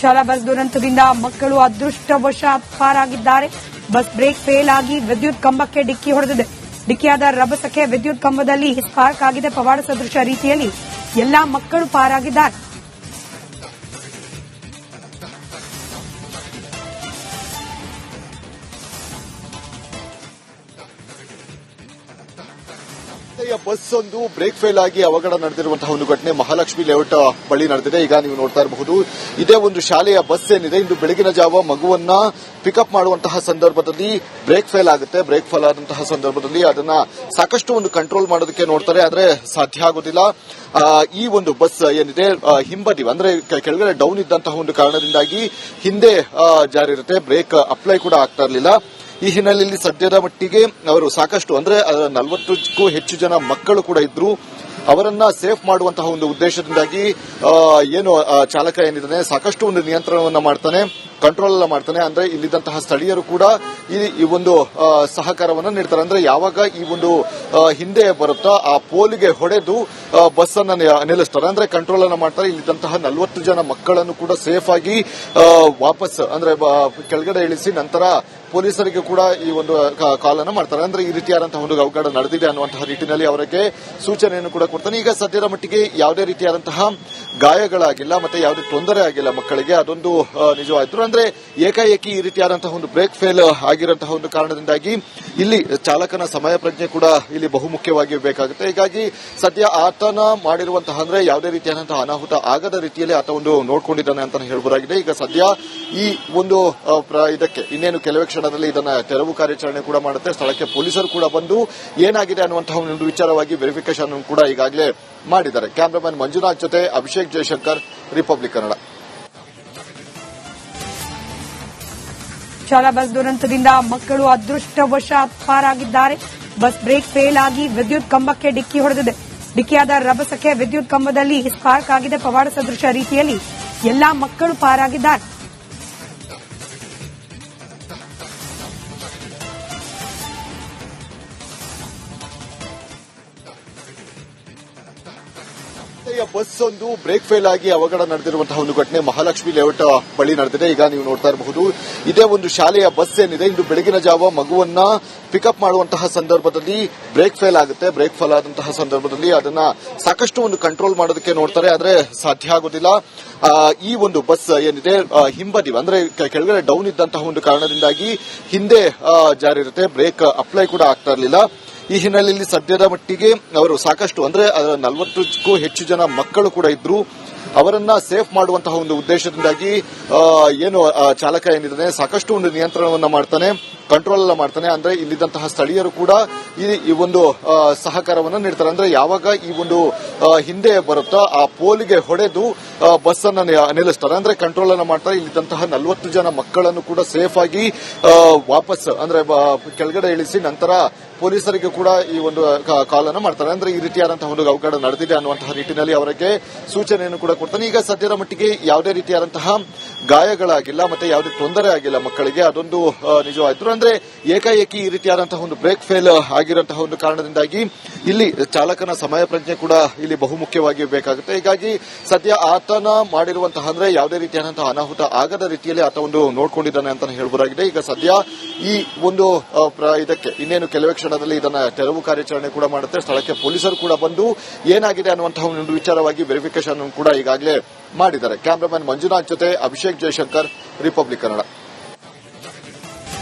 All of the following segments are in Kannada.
ಶಾಲಾ ಬಸ್ ದುರಂತದಿಂದ ಮಕ್ಕಳು ಅದೃಷ್ಟವಶಾತ್ ಪಾರಾಗಿದ್ದಾರೆ. ಬಸ್ ಬ್ರೇಕ್ ಫೇಲ್ ಆಗಿ ವಿದ್ಯುತ್ ಕಂಬಕ್ಕೆ ಡಿಕ್ಕಿ ಹೊಡೆದಿದೆ. ಡಿಕ್ಕಿಯಾದ ರಭಸಕ್ಕೆ ವಿದ್ಯುತ್ ಕಂಬದಲ್ಲಿ ಸ್ಪಾರ್ಕ್ ಆಗಿದೆ. ಪವಾಡ ಸದೃಶ ರೀತಿಯಲ್ಲಿ ಎಲ್ಲಾ ಮಕ್ಕಳು ಪಾರಾಗಿದ್ದಾರೆ. ಬಸ್ ಒಂದು ಬ್ರೇಕ್ ಫೇಲ್ ಆಗಿ ಅವಘಡ ನಡೆದಿರುವಂತಹ ಒಂದು ಘಟನೆ ಮಹಾಲಕ್ಷ್ಮಿ ಲೇಔಟ್ ಬಳಿ ನಡೆದಿದೆ. ಈಗ ನೀವು ನೋಡ್ತಾ ಇರಬಹುದು, ಇದೇ ಒಂದು ಶಾಲೆಯ ಬಸ್ ಏನಿದೆ, ಇಂದು ಬೆಳಗಿನ ಜಾವ ಮಗುವನ್ನ ಪಿಕಪ್ ಮಾಡುವಂತಹ ಸಂದರ್ಭದಲ್ಲಿ ಬ್ರೇಕ್ ಫೇಲ್ ಆಗುತ್ತೆ. ಬ್ರೇಕ್ ಫೇಲ್ ಆದಂತಹ ಸಂದರ್ಭದಲ್ಲಿ ಅದನ್ನ ಸಾಕಷ್ಟು ಒಂದು ಕಂಟ್ರೋಲ್ ಮಾಡೋದಕ್ಕೆ ನೋಡ್ತಾರೆ, ಆದ್ರೆ ಸಾಧ್ಯ ಆಗೋದಿಲ್ಲ. ಈ ಒಂದು ಬಸ್ ಏನಿದೆ ಹಿಂಬದಿ ಅಂದ್ರೆ ಕೆಳಗಡೆ ಡೌನ್ ಇದ್ದಂತಹ ಒಂದು ಕಾರಣದಿಂದಾಗಿ ಹಿಂದೆ ಜಾರಿರುತ್ತೆ, ಬ್ರೇಕ್ ಅಪ್ಲೈ ಕೂಡ ಆಗ್ತಾ ಇರಲಿಲ್ಲ. ಈ ಹಿನ್ನೆಲೆಯಲ್ಲಿ ಸದ್ಯದ ಮಟ್ಟಿಗೆ ಅವರು ಸಾಕಷ್ಟು ಅಂದ್ರೆ 40ಕ್ಕೂ ಹೆಚ್ಚು ಜನ ಮಕ್ಕಳು ಕೂಡ ಇದ್ರು. ಅವರನ್ನ ಸೇಫ್ ಮಾಡುವಂತಹ ಒಂದು ಉದ್ದೇಶದಿಂದಾಗಿ ಏನು ಚಾಲಕ ಏನಿದ್ದಾನೆ ಸಾಕಷ್ಟು ಒಂದು ನಿಯಂತ್ರಣವನ್ನ ಮಾಡ್ತಾನೆ, ಕಂಟ್ರೋಲ್ ಎಲ್ಲ ಮಾಡ್ತಾನೆ. ಅಂದ್ರೆ ಇಲ್ಲಿದ್ದಂತಹ ಸ್ಥಳೀಯರು ಕೂಡ ಈ ಒಂದು ಸಹಕಾರವನ್ನ ನೀಡ್ತಾರೆ. ಅಂದ್ರೆ ಯಾವಾಗ ಈ ಒಂದು ಹಿಂದೆ ಬರುತ್ತಾ ಆ ಪೋಲಿಗೆ ಹೊಡೆದು ಬಸ್ ಅನ್ನ ನಿಲ್ಲಿಸ್ತಾರೆ, ಅಂದ್ರೆ ಕಂಟ್ರೋಲ್ ಅನ್ನ ಮಾಡ್ತಾರೆ. ಇಲ್ಲಿದ್ದಂತಹ 40 ಜನ ಮಕ್ಕಳನ್ನು ಕೂಡ ಸೇಫ್ ಆಗಿ ವಾಪಸ್ ಅಂದ್ರೆ ಕೆಳಗಡೆ ಇಳಿಸಿ ನಂತರ ಪೊಲೀಸರಿಗೆ ಕೂಡ ಈ ಒಂದು ಕಾಲ್ ಅನ್ನು ಮಾಡ್ತಾರೆ. ಅಂದ್ರೆ ಈ ರೀತಿಯಾದಂತಹ ಒಂದು ಅವಘಡ ನಡೆದಿದೆ ಅನ್ನುವಂತಹ ನಿಟ್ಟಿನಲ್ಲಿ ಅವರಿಗೆ ಸೂಚನೆಯನ್ನು ಕೂಡ ಕೊಡ್ತಾನೆ. ಈಗ ಸದ್ಯದ ಮಟ್ಟಿಗೆ ಯಾವುದೇ ರೀತಿಯಾದಂತಹ ಗಾಯಗಳಾಗಿಲ್ಲ, ಮತ್ತೆ ಯಾವುದೇ ತೊಂದರೆ ಆಗಿಲ್ಲ ಮಕ್ಕಳಿಗೆ, ಅದೊಂದು ನಿಜವಾಯ್ತು. ಅಂದ್ರೆ ಏಕಾಏಕಿ ಈ ರೀತಿಯಾದಂತಹ ಒಂದು ಬ್ರೇಕ್ ಫೇಲ್ ಆಗಿರುವಂತಹ ಒಂದು ಕಾರಣದಿಂದಾಗಿ ಇಲ್ಲಿ ಚಾಲಕನ ಸಮಯ ಪ್ರಜ್ಞೆ ಕೂಡ ಇಲ್ಲಿ ಬಹುಮುಖ್ಯವಾಗಿ ಬೇಕಾಗುತ್ತೆ. ಹೀಗಾಗಿ ಸದ್ಯ ಆತನ ಮಾಡಿರುವಂತಹ ಅಂದ್ರೆ ಯಾವುದೇ ರೀತಿಯಾದಂತಹ ಅನಾಹುತ ಆಗದ ರೀತಿಯಲ್ಲಿ ಆತ ಒಂದು ನೋಡ್ಕೊಂಡಿದ್ದಾನೆ ಅಂತ ಹೇಳಬಹುದಾಗಿದೆ. ಈಗ ಸದ್ಯ ಈ ಒಂದು ಇದಕ್ಕೆ ಇನ್ನೇನು ಕೆಲವೇ ಕ್ಷಣದಲ್ಲಿ ಇದನ್ನ ತೆರವು ಕಾರ್ಯಾಚರಣೆ ಕೂಡ ಮಾಡುತ್ತೆ. ಸ್ಥಳಕ್ಕೆ ಪೊಲೀಸರು ಕೂಡ ಬಂದು ಏನಾಗಿದೆ ಅನ್ನುವಂತಹ ಒಂದು ವಿಚಾರವಾಗಿ ವೆರಿಫಿಕೇಶನ್ ಕೂಡ ಈಗಾಗಲೇ ಮಾಡಿದ್ದಾರೆ. ಕ್ಯಾಮರಾಮನ್ ಮಂಜುನಾಥ್ ಜೊತೆ ಅಭಿಷೇಕ್ ಜಯಶಂಕರ್, ರಿಪಬ್ಲಿಕ್ ಕನ್ನಡ. ಶಾಲಾ ಬಸ್ ದುರಂತದಿಂದ ಮಕ್ಕಳು ಅದೃಷ್ಟವಶಾತ್ ಪಾರಾಗಿದ್ದಾರೆ. ಬಸ್ ಬ್ರೇಕ್ ಫೇಲ್ ಆಗಿ ವಿದ್ಯುತ್ ಕಂಬಕ್ಕೆ ಡಿಕ್ಕಿ ಹೊಡೆದಿದೆ. ಡಿಕ್ಕಿಯಾದ ರಭಸಕ್ಕೆ ವಿದ್ಯುತ್ ಕಂಬದಲ್ಲಿ ಸ್ಪಾರ್ಕ್ ಆಗಿದೆ. ಪವಾಡ ಸದೃಶ ರೀತಿಯಲ್ಲಿ ಎಲ್ಲಾ ಮಕ್ಕಳು ಪಾರಾಗಿದ್ದಾರೆ. ಬಸ್ ಒಂದು ಬ್ರೇಕ್ ಫೇಲ್ ಆಗಿ ಅವಘಡ ನಡೆದಿರುವಂತಹ ಒಂದು ಘಟನೆ ಮಹಾಲಕ್ಷ್ಮಿ ಲೇಔಟ್ ಬಳಿ ನಡೆದಿದೆ. ಈಗ ನೀವು ನೋಡ್ತಾ ಇರಬಹುದು, ಇದೇ ಒಂದು ಶಾಲೆಯ ಬಸ್ ಏನಿದೆ, ಇಂದು ಬೆಳಗಿನ ಜಾವ ಮಗುವನ್ನ ಪಿಕಪ್ ಮಾಡುವಂತಹ ಸಂದರ್ಭದಲ್ಲಿ ಬ್ರೇಕ್ ಫೇಲ್ ಆಗುತ್ತೆ. ಬ್ರೇಕ್ ಫೇಲ್ ಆದಂತಹ ಸಂದರ್ಭದಲ್ಲಿ ಅದನ್ನ ಸಾಕಷ್ಟು ಒಂದು ಕಂಟ್ರೋಲ್ ಮಾಡೋದಕ್ಕೆ ನೋಡ್ತಾರೆ, ಆದ್ರೆ ಸಾಧ್ಯ ಆಗೋದಿಲ್ಲ. ಈ ಒಂದು ಬಸ್ ಏನಿದೆ ಹಿಂಬದಿ ಅಂದ್ರೆ ಕೆಳಗಡೆ ಡೌನ್ ಇದ್ದಂತಹ ಒಂದು ಕಾರಣದಿಂದಾಗಿ ಹಿಂದೆ ಜಾರಿರುತ್ತೆ, ಬ್ರೇಕ್ ಅಪ್ಲೈ ಕೂಡ ಆಗ್ತಾ ಇರಲಿಲ್ಲ. ಈ ಹಿನ್ನೆಲೆಯಲ್ಲಿ ಸದ್ಯದ ಮಟ್ಟಿಗೆ ಅವರು ಸಾಕಷ್ಟು ಅಂದ್ರೆ 40ಕ್ಕೂ ಹೆಚ್ಚು ಜನ ಮಕ್ಕಳು ಕೂಡ ಇದ್ರು. ಅವರನ್ನ ಸೇಫ್ ಮಾಡುವಂತಹ ಒಂದು ಉದ್ದೇಶದಿಂದಾಗಿ ಏನು ಚಾಲಕ ಏನಿದ್ದಾನೆ ಸಾಕಷ್ಟು ಒಂದು ನಿಯಂತ್ರಣವನ್ನ ಮಾಡ್ತಾನೆ, ಕಂಟ್ರೋಲ್ ಎಲ್ಲ ಮಾಡ್ತಾನೆ. ಅಂದ್ರೆ ಇಲ್ಲಿದ್ದಂತಹ ಸ್ಥಳೀಯರು ಕೂಡ ಈ ಒಂದು ಸಹಕಾರವನ್ನ ನೀಡ್ತಾರೆ. ಅಂದ್ರೆ ಯಾವಾಗ ಈ ಒಂದು ಹಿಂದೆ ಬರುತ್ತಾ ಆ ಪೋಲಿಗೆ ಹೊಡೆದು ಬಸ್ ಅನ್ನ ನಿಲ್ಲಿಸ್ತಾರೆ, ಅಂದ್ರೆ ಕಂಟ್ರೋಲ್ ಅನ್ನ ಮಾಡ್ತಾರೆ. ಇಲ್ಲಿದ್ದಂತಹ 40 ಜನ ಮಕ್ಕಳನ್ನು ಕೂಡ ಸೇಫ್ ಆಗಿ ವಾಪಸ್ ಅಂದ್ರೆ ಕೆಳಗಡೆ ಇಳಿಸಿ ನಂತರ ಪೊಲೀಸರಿಗೆ ಕೂಡ ಈ ಒಂದು ಕಾಲ್ ಅನ್ನು ಮಾಡ್ತಾರೆ. ಅಂದ್ರೆ ಈ ರೀತಿಯಾದಂತಹ ಒಂದು ಅವಘಡ ನಡೆದಿದೆ ಅನ್ನುವಂತಹ ನಿಟ್ಟಿನಲ್ಲಿ ಅವರಿಗೆ ಸೂಚನೆಯನ್ನು ಕೂಡ ಕೊಡ್ತಾನೆ. ಈಗ ಸದ್ಯದ ಮಟ್ಟಿಗೆ ಯಾವುದೇ ರೀತಿಯಾದಂತಹ ಗಾಯಗಳಾಗಿಲ್ಲ, ಮತ್ತೆ ಯಾವುದೇ ತೊಂದರೆ ಆಗಿಲ್ಲ ಮಕ್ಕಳಿಗೆ, ಅದೊಂದು ನಿಜವಾಯ್ತು. ಅಂದ್ರೆ ಏಕಾಏಕಿ ಈ ರೀತಿಯಾದಂತಹ ಒಂದು ಬ್ರೇಕ್ ಫೇಲ್ ಆಗಿರುವಂತಹ ಒಂದು ಕಾರಣದಿಂದಾಗಿ ಇಲ್ಲಿ ಚಾಲಕನ ಸಮಯ ಪ್ರಜ್ಞೆ ಕೂಡ ಇಲ್ಲಿ ಬಹುಮುಖ್ಯವಾಗಿ ಬೇಕಾಗುತ್ತೆ. ಹೀಗಾಗಿ ಸದ್ಯ ಆತನ ಮಾಡಿರುವಂತಹ ಅಂದ್ರೆ ಯಾವುದೇ ರೀತಿಯಾದಂತಹ ಅನಾಹುತ ಆಗದ ರೀತಿಯಲ್ಲಿ ಆತ ಒಂದು ನೋಡ್ಕೊಂಡಿದ್ದಾನೆ ಅಂತ ಹೇಳಬಹುದಾಗಿದೆ. ಈಗ ಸದ್ಯ ಈ ಒಂದು ಇದಕ್ಕೆ ಇನ್ನೇನು ಕೆಲವೇ ಕ್ಷಣದಲ್ಲಿ ಇದನ್ನ ತೆರವು ಕಾರ್ಯಾಚರಣೆ ಕೂಡ ಮಾಡುತ್ತೆ. ಸ್ಥಳಕ್ಕೆ ಪೊಲೀಸರು ಕೂಡ ಬಂದು ಏನಾಗಿದೆ ಅನ್ನುವಂತಹ ಒಂದು ವಿಚಾರವಾಗಿ ವೆರಿಫಿಕೇಶನ್ ಕೂಡ ಈಗಾಗಲೇ ಮಾಡಿದ್ದಾರೆ. ಕ್ಯಾಮರಾಮನ್ ಮಂಜುನಾಥ್ ಜೊತೆ ಅಭಿಷೇಕ್ ಜಯಶಂಕರ್, ರಿಪಬ್ಲಿಕ್ ಕನ್ನಡ.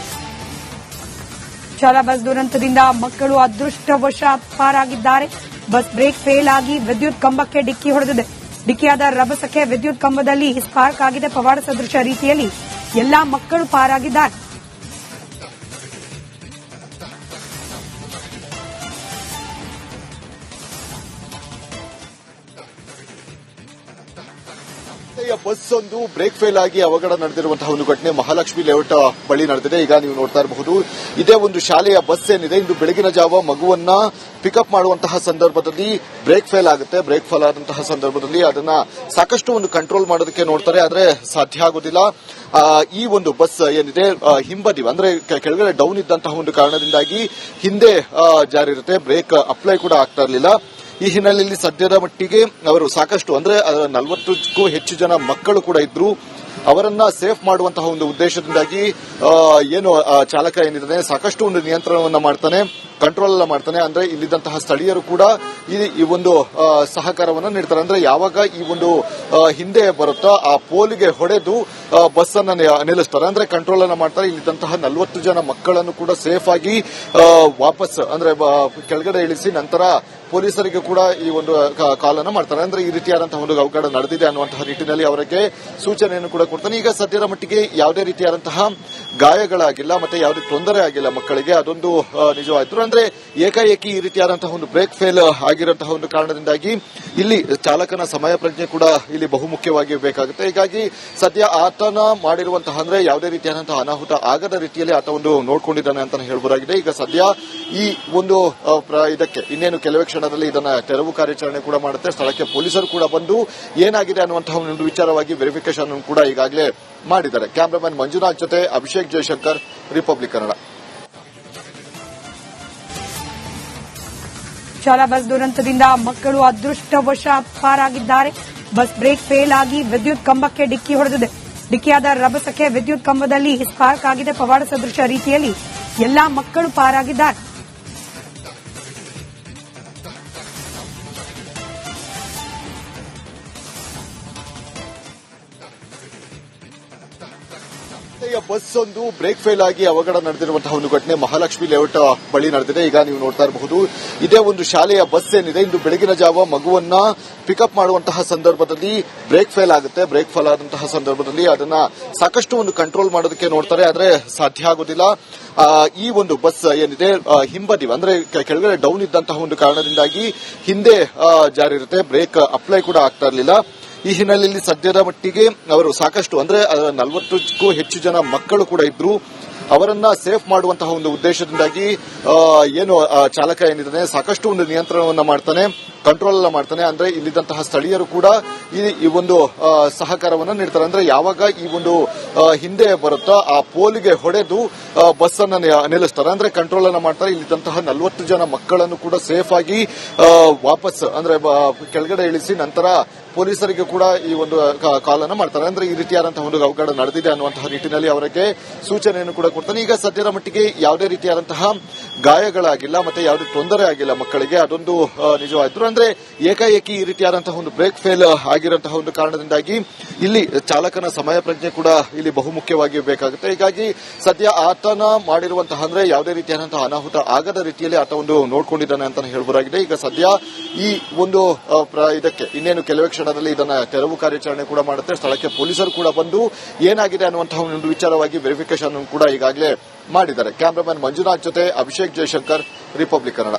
ಶಾಲಾ ಬಸ್ ದುರಂತದಿಂದ ಮಕ್ಕಳು ಅದೃಷ್ಟವಶಾತ್ ಪಾರಾಗಿದ್ದಾರೆ. ಬಸ್ ಬ್ರೇಕ್ ಫೇಲ್ ಆಗಿ ವಿದ್ಯುತ್ ಕಂಬಕ್ಕೆ ಡಿಕ್ಕಿ ಹೊಡೆದಿದೆ. ಡಿಕ್ಕಿಯಾದ ರಭಸಕ್ಕೆ ವಿದ್ಯುತ್ ಕಂಬದಲ್ಲಿ ಸ್ಪಾರ್ಕ್ ಆಗಿದೆ. ಪವಾಡ ಸದೃಶ ರೀತಿಯಲ್ಲಿ ಎಲ್ಲಾ ಮಕ್ಕಳು ಪಾರಾಗಿದ್ದಾರೆ. ಬಸ್ ಒಂದು ಬ್ರೇಕ್ ಫೇಲ್ ಆಗಿ ಅವಘಡ ನಡೆದಿರುವಂತಹ ಒಂದು ಘಟನೆ ಮಹಾಲಕ್ಷ್ಮಿ ಲೇಔಟ್ ಬಳಿ ನಡೆದಿದೆ. ಈಗ ನೀವು ನೋಡ್ತಾ ಇರಬಹುದು, ಇದೇ ಒಂದು ಶಾಲೆಯ ಬಸ್ ಏನಿದೆ, ಇಂದು ಬೆಳಗಿನ ಜಾವ ಮಗುವನ್ನ ಪಿಕಪ್ ಮಾಡುವಂತಹ ಸಂದರ್ಭದಲ್ಲಿ ಬ್ರೇಕ್ ಫೇಲ್ ಆಗುತ್ತೆ. ಬ್ರೇಕ್ ಫೇಲ್ ಆದಂತಹ ಸಂದರ್ಭದಲ್ಲಿ ಅದನ್ನ ಸಾಕಷ್ಟು ಒಂದು ಕಂಟ್ರೋಲ್ ಮಾಡೋದಕ್ಕೆ ನೋಡ್ತಾರೆ, ಆದ್ರೆ ಸಾಧ್ಯ ಆಗೋದಿಲ್ಲ. ಈ ಒಂದು ಬಸ್ ಏನಿದೆ ಹಿಂಬದಿ ಅಂದ್ರೆ ಕೆಳಗಡೆ ಡೌನ್ ಇದ್ದಂತಹ ಒಂದು ಕಾರಣದಿಂದಾಗಿ ಹಿಂದೆ ಜಾರಿರುತ್ತೆ, ಬ್ರೇಕ್ ಅಪ್ಲೈ ಕೂಡ ಆಗ್ತಾ ಇರಲಿಲ್ಲ. ಈ ಹಿನ್ನೆಲೆಯಲ್ಲಿ ಸದ್ಯದ ಮಟ್ಟಿಗೆ ಅವರು ಸಾಕಷ್ಟು ಅಂದ್ರೆ 40ಕ್ಕೂ ಹೆಚ್ಚು ಜನ ಮಕ್ಕಳು ಕೂಡ ಇದ್ರು. ಅವರನ್ನ ಸೇಫ್ ಮಾಡುವಂತಹ ಒಂದು ಉದ್ದೇಶದಿಂದಾಗಿ ಏನು ಚಾಲಕ ಏನಿದ್ದಾನೆ ಸಾಕಷ್ಟು ಒಂದು ನಿಯಂತ್ರಣವನ್ನ ಮಾಡ್ತಾನೆ, ಕಂಟ್ರೋಲ್ ಎಲ್ಲ ಮಾಡ್ತಾನೆ. ಅಂದ್ರೆ ಇಲ್ಲಿದ್ದಂತಹ ಸ್ಥಳೀಯರು ಕೂಡ ಈ ಒಂದು ಸಹಕಾರವನ್ನ ನೀಡ್ತಾರೆ. ಅಂದ್ರೆ ಯಾವಾಗ ಈ ಒಂದು ಹಿಂದೆ ಬರುತ್ತೋ ಆ ಪೋಲಿಗೆ ಹೊಡೆದು ಬಸ್ ಅನ್ನ ನಿಲ್ಲಿಸ್ತಾರೆ, ಅಂದ್ರೆ ಕಂಟ್ರೋಲ್ ಅನ್ನ ಮಾಡ್ತಾರೆ. ಇಲ್ಲಿದ್ದಂತಹ 40 ಜನ ಮಕ್ಕಳನ್ನು ಕೂಡ ಸೇಫ್ ಆಗಿ ವಾಪಸ್ ಅಂದ್ರೆ ಕೆಳಗಡೆ ಇಳಿಸಿ ನಂತರ ಪೊಲೀಸರಿಗೆ ಕೂಡ ಈ ಒಂದು ಕಾಲನ್ನ ಮಾಡ್ತಾರೆ. ಅಂದ್ರೆ ಈ ರೀತಿಯಾದಂತಹ ಒಂದು ಅವಘಡ ನಡೆದಿದೆ ಅನ್ನುವಂತಹ ನಿಟ್ಟಿನಲ್ಲಿ ಅವರಿಗೆ ಸೂಚನೆಯನ್ನು ಕೂಡ ಕೊಡ್ತಾನೆ. ಈಗ ಸದ್ಯದ ಮಟ್ಟಿಗೆ ಯಾವುದೇ ರೀತಿಯಾದಂತಹ ಗಾಯಗಳಾಗಿಲ್ಲ, ಮತ್ತೆ ಯಾವುದೇ ತೊಂದರೆ ಆಗಿಲ್ಲ ಮಕ್ಕಳಿಗೆ, ಅದೊಂದು ನಿಜವಾಯ್ತು. ಅಂದ್ರೆ ಏಕಾಏಕಿ ಈ ರೀತಿಯಾದಂತಹ ಒಂದು ಬ್ರೇಕ್ ಫೇಲ್ ಆಗಿರುವಂತಹ ಒಂದು ಕಾರಣದಿಂದಾಗಿ ಇಲ್ಲಿ ಚಾಲಕನ ಸಮಯ ಪ್ರಜ್ಞೆ ಕೂಡ ಇಲ್ಲಿ ಬಹುಮುಖ್ಯವಾಗಿ ಬೇಕಾಗುತ್ತೆ. ಹೀಗಾಗಿ ಸದ್ಯ ಆತನ ಮಾಡಿರುವಂತಹ ಅಂದ್ರೆ ಯಾವುದೇ ರೀತಿಯಾದಂತಹ ಅನಾಹುತ ಆಗದ ರೀತಿಯಲ್ಲಿ ಆತ ಒಂದು ನೋಡ್ಕೊಂಡಿದ್ದಾನೆ ಅಂತ ಹೇಳಬಹುದಾಗಿದೆ. ಈಗ ಸದ್ಯ ಈ ಒಂದು ಇದಕ್ಕೆ ಇನ್ನೇನು ಕೆಲವೇ ಕ್ಷಣದಲ್ಲಿ ಇದನ್ನ ತೆರವು ಕಾರ್ಯಾಚರಣೆ ಕೂಡ ಮಾಡುತ್ತೆ. ಸ್ಥಳಕ್ಕೆ ಪೊಲೀಸರು ಕೂಡ ಬಂದು ಏನಾಗಿದೆ ಅನ್ನುವಂತಹ ಒಂದು ವಿಚಾರವಾಗಿ ವೆರಿಫಿಕೇಶನ್ ಕೂಡ ಈಗಾಗಲೇ ಮಾಡಿದ್ದಾರೆ. ಕ್ಯಾಮರಾಮನ್ ಮಂಜುನಾಥ್ ಜೊತೆ ಅಭಿಷೇಕ್ ಜಯಶಂಕರ್, ರಿಪಬ್ಲಿಕ್ ಕನ್ನಡ. ಶಾಲಾ ಬಸ್ ದುರಂತದಿಂದ ಮಕ್ಕಳು ಅದೃಷ್ಟವಶಾತ್ ಪಾರಾಗಿದ್ದಾರೆ. ಬಸ್ ಬ್ರೇಕ್ ಫೇಲ್ ಆಗಿ ವಿದ್ಯುತ್ ಕಂಬಕ್ಕೆ ಡಿಕ್ಕಿ ಹೊಡೆದಿದೆ. ಡಿಕ್ಕಿಯಾದ ರಭಸಕ್ಕೆ ವಿದ್ಯುತ್ ಕಂಬದಲ್ಲಿ ಸ್ಪಾರ್ಕ್ ಆಗಿದೆ. ಪವಾಡ ಸದೃಶ ರೀತಿಯಲ್ಲಿ ಎಲ್ಲಾ ಮಕ್ಕಳು ಪಾರಾಗಿದ್ದಾರೆ. ಬಸ್ ಒಂದು ಬ್ರೇಕ್ ಫೇಲ್ ಆಗಿ ಅವಘಡ ನಡೆದಿರುವಂತಹ ಒಂದು ಘಟನೆ ಮಹಾಲಕ್ಷ್ಮಿ ಲೇಔಟ್ ಬಳಿ ನಡೆದಿದೆ. ಈಗ ನೀವು ನೋಡ್ತಾ ಇರಬಹುದು, ಇದೇ ಒಂದು ಶಾಲೆಯ ಬಸ್ ಏನಿದೆ ಇಂದು ಬೆಳಗಿನ ಜಾವ ಮಗುವನ್ನ ಪಿಕಪ್ ಮಾಡುವಂತಹ ಸಂದರ್ಭದಲ್ಲಿ ಬ್ರೇಕ್ ಫೇಲ್ ಆಗುತ್ತೆ. ಬ್ರೇಕ್ ಫೇಲ್ ಆದಂತಹ ಸಂದರ್ಭದಲ್ಲಿ ಅದನ್ನ ಸಾಕಷ್ಟು ಒಂದು ಕಂಟ್ರೋಲ್ ಮಾಡೋದಕ್ಕೆ ನೋಡ್ತಾರೆ, ಆದ್ರೆ ಸಾಧ್ಯ ಆಗೋದಿಲ್ಲ. ಈ ಒಂದು ಬಸ್ ಏನಿದೆ ಹಿಂಬದಿ ಅಂದ್ರೆ ಕೆಳಗಡೆ ಡೌನ್ ಇದ್ದಂತಹ ಒಂದು ಕಾರಣದಿಂದಾಗಿ ಹಿಂದೆ ಜಾರಿ ಇರುತ್ತೆ, ಬ್ರೇಕ್ ಅಪ್ಲೈ ಕೂಡ ಆಗ್ತಾ ಇರಲಿಲ್ಲ. ಈ ಹಿನ್ನೆಲೆಯಲ್ಲಿ ಸದ್ಯದ ಮಟ್ಟಿಗೆ ಅವರು ಸಾಕಷ್ಟು ಅಂದ್ರೆ 40ಕ್ಕೂ ಹೆಚ್ಚು ಜನ ಮಕ್ಕಳು ಕೂಡ ಇದ್ರು. ಅವರನ್ನ ಸೇಫ್ ಮಾಡುವಂತಹ ಒಂದು ಉದ್ದೇಶದಿಂದಾಗಿ ಏನು ಚಾಲಕ ಏನಿದ್ದಾನೆ ಸಾಕಷ್ಟು ಒಂದು ನಿಯಂತ್ರಣವನ್ನ ಮಾಡ್ತಾನೆ, ಕಂಟ್ರೋಲ್ ಎಲ್ಲ ಮಾಡ್ತಾನೆ. ಅಂದ್ರೆ ಇಲ್ಲಿದ್ದಂತಹ ಸ್ಥಳೀಯರು ಕೂಡ ಈ ಒಂದು ಸಹಕಾರವನ್ನ ನೀಡ್ತಾರೆ. ಅಂದ್ರೆ ಯಾವಾಗ ಈ ಒಂದು ಹಿಂದೆ ಬರುತ್ತೋ ಆ ಪೋಲಿಗೆ ಹೊಡೆದು ಬಸ್ ಅನ್ನ ನಿಲ್ಲಿಸ್ತಾರೆ, ಅಂದ್ರೆ ಕಂಟ್ರೋಲ್ ಅನ್ನ ಮಾಡ್ತಾರೆ. ಇಲ್ಲಿದ್ದಂತಹ 40 ಜನ ಮಕ್ಕಳನ್ನು ಕೂಡ ಸೇಫ್ ಆಗಿ ವಾಪಸ್ ಅಂದ್ರೆ ಕೆಳಗಡೆ ಇಳಿಸಿ ನಂತರ ಪೊಲೀಸರಿಗೆ ಕೂಡ ಈ ಒಂದು ಕಾಲನ್ನ ಮಾಡ್ತಾರೆ. ಅಂದ್ರೆ ಈ ರೀತಿಯಾದಂತಹ ಒಂದು ಅವಘಡ ನಡೆದಿದೆ ಅನ್ನುವಂತಹ ನಿಟ್ಟಿನಲ್ಲಿ ಅವರಿಗೆ ಸೂಚನೆಯನ್ನು ಕೂಡ ಕೊಡ್ತಾನೆ. ಈಗ ಸದ್ಯದ ಮಟ್ಟಿಗೆ ಯಾವುದೇ ರೀತಿಯಾದಂತಹ ಗಾಯಗಳಾಗಿಲ್ಲ, ಮತ್ತೆ ಯಾವುದೇ ತೊಂದರೆ ಆಗಿಲ್ಲ ಮಕ್ಕಳಿಗೆ, ಅದೊಂದು ನಿಜವಾಯ್ತು. ಅಂದ್ರೆ ಏಕಾಏಕಿ ಈ ರೀತಿಯಾದಂತಹ ಒಂದು ಬ್ರೇಕ್ ಫೇಲ್ ಆಗಿರುವಂತಹ ಒಂದು ಕಾರಣದಿಂದಾಗಿ ಇಲ್ಲಿ ಚಾಲಕನ ಸಮಯ ಪ್ರಜ್ಞೆ ಕೂಡ ಇಲ್ಲಿ ಬಹುಮುಖ್ಯವಾಗಿ ಬೇಕಾಗುತ್ತೆ. ಹೀಗಾಗಿ ಸದ್ಯ ಆತನ ಮಾಡಿರುವಂತಹ ಅಂದ್ರೆ ಯಾವುದೇ ರೀತಿಯಾದಂತಹ ಅನಾಹುತ ಆಗದ ರೀತಿಯಲ್ಲಿ ಆತ ಒಂದು ನೋಡ್ಕೊಂಡಿದ್ದಾನೆ ಅಂತ ಹೇಳಬಹುದಾಗಿದೆ. ಈಗ ಸದ್ಯ ಈ ಒಂದು ಇದಕ್ಕೆ ಇನ್ನೇನು ಕೆಲವೇ ಕ್ಷಣದಲ್ಲಿ ಇದನ್ನ ತೆರವು ಕಾರ್ಯಾಚರಣೆ ಕೂಡ ಮಾಡುತ್ತೆ. ಸ್ಥಳಕ್ಕೆ ಪೊಲೀಸರು ಕೂಡ ಬಂದು ಏನಾಗಿದೆ ಅನ್ನುವಂತಹ ಒಂದು ವಿಚಾರವಾಗಿ ವೆರಿಫಿಕೇಶನ್ ಕೂಡ ಈಗಾಗಲೇ ಮಾಡಿದ್ದಾರೆ. ಕ್ಯಾಮರಾಮನ್ ಮಂಜುನಾಥ್ ಜೊತೆ ಅಭಿಷೇಕ್ ಜಯಶಂಕರ್, ರಿಪಬ್ಲಿಕ್ ಕನ್ನಡ.